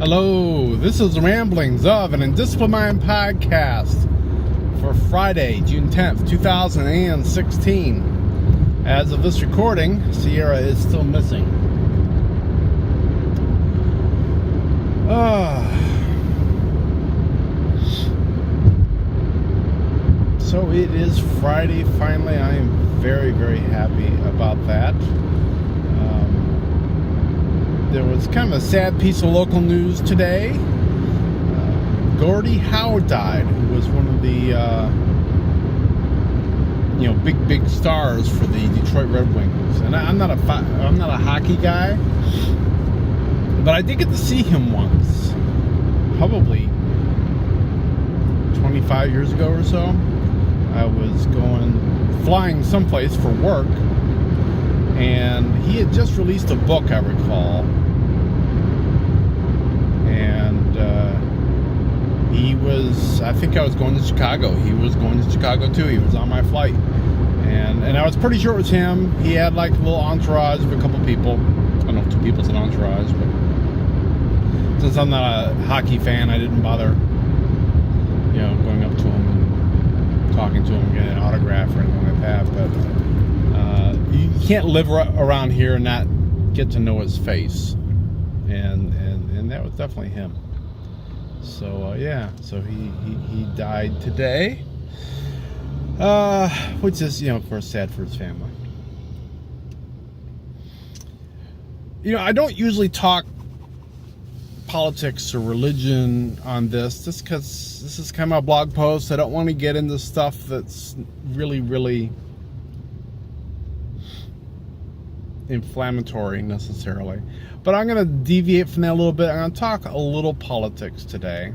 Hello, this is the Ramblings of an Indisciplined Mind podcast for Friday, June 10th, 2016. As of this recording, Sierra is still missing. So it is Friday, finally. I am very, very happy about that. There was kind of a sad piece of local news today. Gordie Howe died, who was one of the big stars for the Detroit Red Wings. And I'm not a hockey guy, but I did get to see him once, probably 25 years ago or so. I was flying someplace for work, and he had just released a book, I recall. I think I was going to Chicago. He was going to Chicago too. He was on my flight. And I was pretty sure it was him. He had like a little entourage of a couple people. I don't know if two people's an entourage, but since I'm not a hockey fan, I didn't bother, going up to him and talking to him, getting an autograph or anything like that. But you can't live around here and not get to know his face. And that was definitely him. So so he died today, which is of course sad for his family. I don't usually talk politics or religion on this, just because this is kind of a blog post. I don't want to get into stuff that's really inflammatory necessarily, but I'm going to deviate from that a little bit. I'm going to talk a little politics today,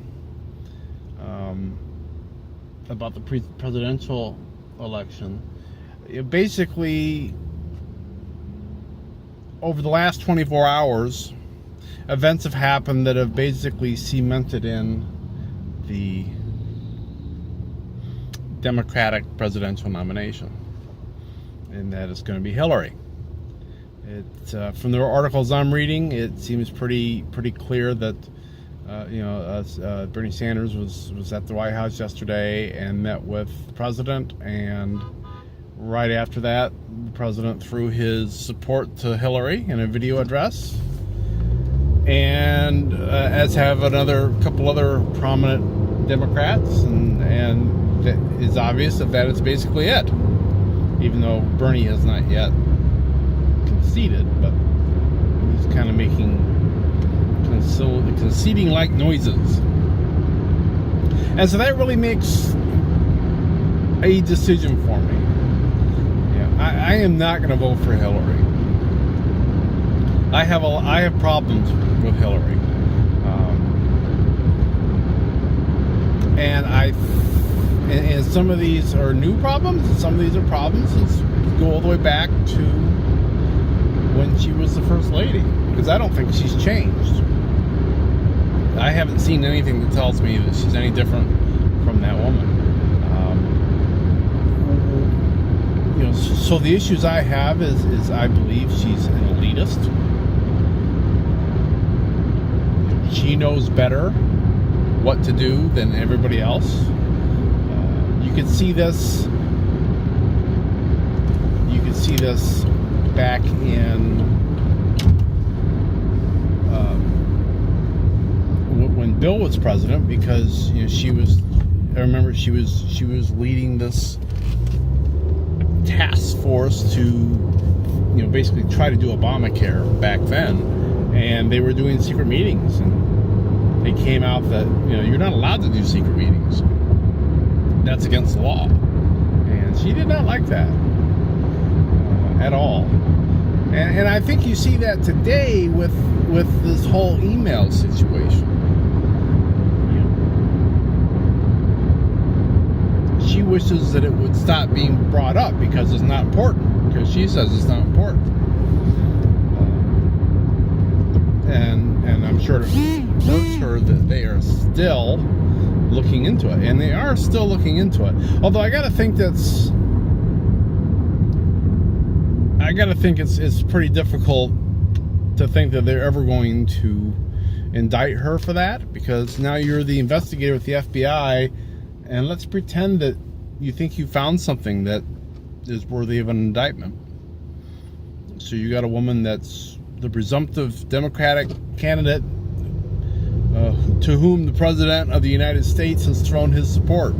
about the presidential election. Basically, over the last 24 hours, events have happened that have basically cemented in the Democratic presidential nomination, and that is going to be Hillary. From the articles I'm reading, it seems pretty clear that Bernie Sanders was at the White House yesterday and met with the president, and right after that, the president threw his support to Hillary in a video address, and as have a couple other prominent Democrats, and it is obvious that is basically it, even though Bernie has not yet conceded, but he's kind of making conceding like noises, and so that really makes a decision for me. I am not going to vote for Hillary. I have problems with Hillary, and some of these are new problems, and some of these are problems that go all the way back to when she was the first lady, because I don't think she's changed. I haven't seen anything that tells me that she's any different from that woman. So the issues I have is I believe she's an elitist. She knows better what to do than everybody else. You could see this. Back in when Bill was president, because she was leading this task force to basically try to do Obamacare back then, and they were doing secret meetings, and they came out that you're not allowed to do secret meetings. That's against the law, and she did not like that at all. And I think you see that today with this whole email situation. She wishes that it would stop being brought up because it's not important, because she says it's not important. And I'm sure it hurts her that they are still looking into it, and they are still looking into it. Although I gotta think it's pretty difficult to think that they're ever going to indict her for that, because now you're the investigator with the FBI, and let's pretend that you think you found something that is worthy of an indictment. So you got a woman that's the presumptive Democratic candidate to whom the President of the United States has thrown his support.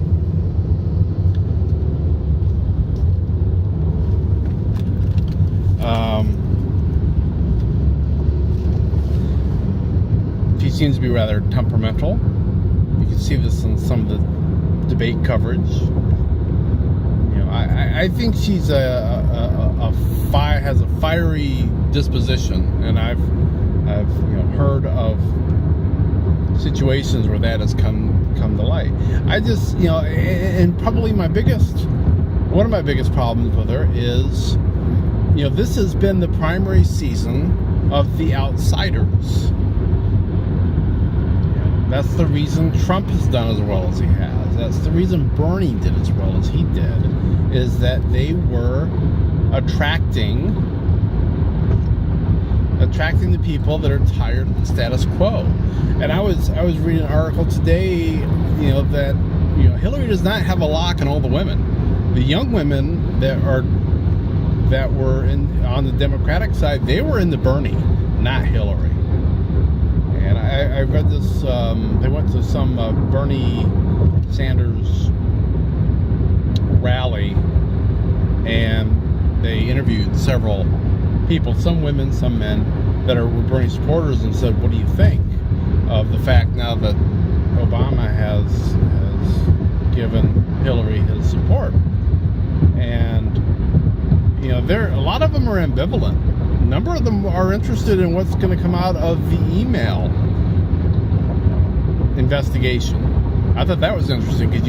She seems to be rather temperamental. You can see this in some of the debate coverage. You know, I think she's has a fiery disposition, and I've heard of situations where that has come to light. I just, and probably one of my biggest problems with her is, this has been the primary season of The Outsiders. That's the reason Trump has done as well as he has. That's the reason Bernie did as well as he did, is that they were attracting the people that are tired of the status quo. And I was reading an article today, that Hillary does not have a lock on all the women. The young women that were on the Democratic side, they were in the Bernie, not Hillary. And I read this. They went to some Bernie Sanders rally, and they interviewed several people, some women, some men, that were Bernie supporters, and said, "What do you think of the fact now that Obama has given Hillary his support?" And a lot of them are ambivalent. A number of them are interested in what's going to come out of the email investigation. I thought that was interesting because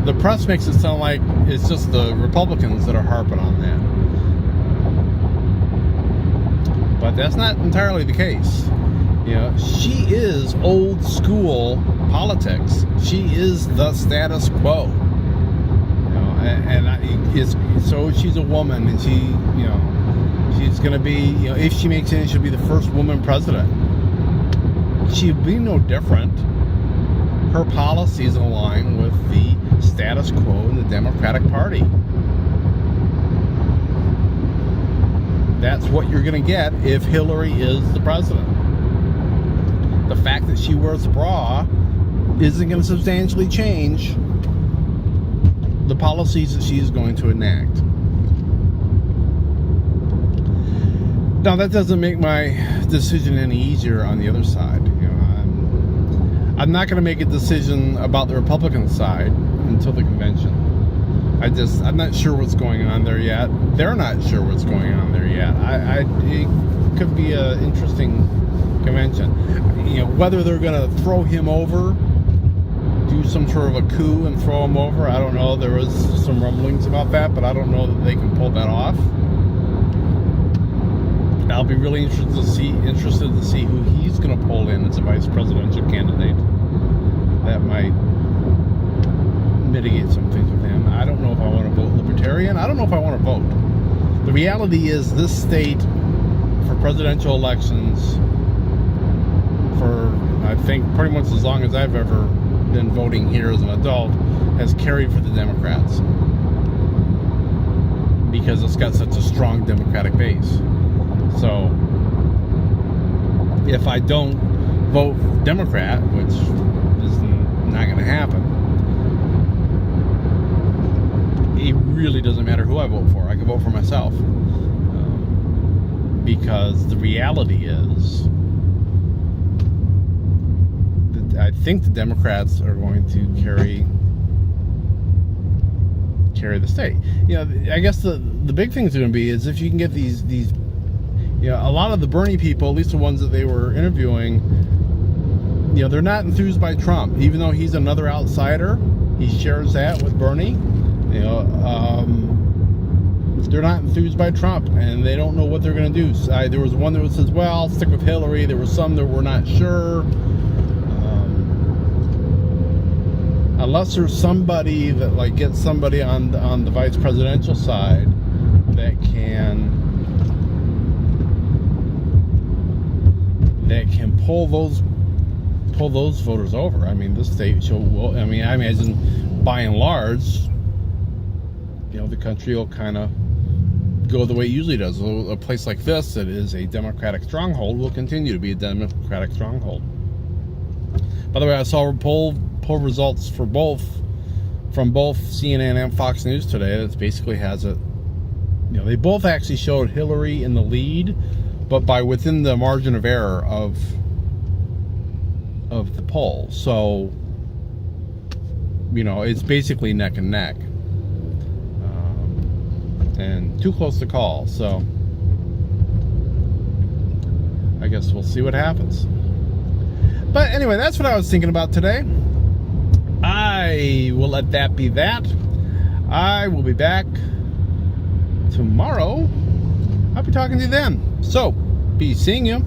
the press makes it sound like it's just the Republicans that are harping on that, but that's not entirely the case. She is old school politics. She is the status quo. So she's a woman, and she's going to be, if she makes it, she'll be the first woman president. She'll be no different. Her policies align with the status quo in the Democratic Party. That's what you're going to get if Hillary is the president. The fact that she wears a bra isn't going to substantially change the policies that she is going to enact. Now, that doesn't make my decision any easier on the other side. I'm not going to make a decision about the Republican side until the convention. I'm not sure what's going on there yet. They're not sure what's going on there yet. It could be an interesting convention. Whether they're going to throw him over, do some sort of a coup and throw him over, I don't know. There was some rumblings about that, but I don't know that they can pull that off. I'll be really interested to see who he's going to pull in as a vice presidential candidate. That might mitigate some things with him. I don't know if I want to vote Libertarian. I don't know if I want to vote. The reality is, this state, for presidential elections, for I think pretty much as long as I've ever been voting here as an adult, has carried for the Democrats, because it's got such a strong Democratic base. So if I don't vote Democrat, which is not going to happen, it really doesn't matter who I vote for. I can vote for myself, because the reality is that I think the Democrats are going to carry the state. I guess the big thing is going to be is if you can get these a lot of the Bernie people, at least the ones that they were interviewing, they're not enthused by Trump, even though he's another outsider. He shares that with Bernie. They're not enthused by Trump, and they don't know what they're going to do. There was one that says, well, I'll stick with Hillary. There were some that were not sure. Unless there's somebody that gets somebody on the vice presidential side that that can pull those voters over. I mean, this state will. I imagine by and large, the country will kind of go the way it usually does. A place like this that is a Democratic stronghold will continue to be a Democratic stronghold. By the way, I saw poll results from both CNN and Fox News today. That basically has it. They both actually showed Hillary in the lead, but by within the margin of error of the poll. So, it's basically neck and neck, and too close to call. So, I guess we'll see what happens. But anyway, that's what I was thinking about today. I will let that be that. I will be back tomorrow. I'll be talking to you then. So, be seeing you.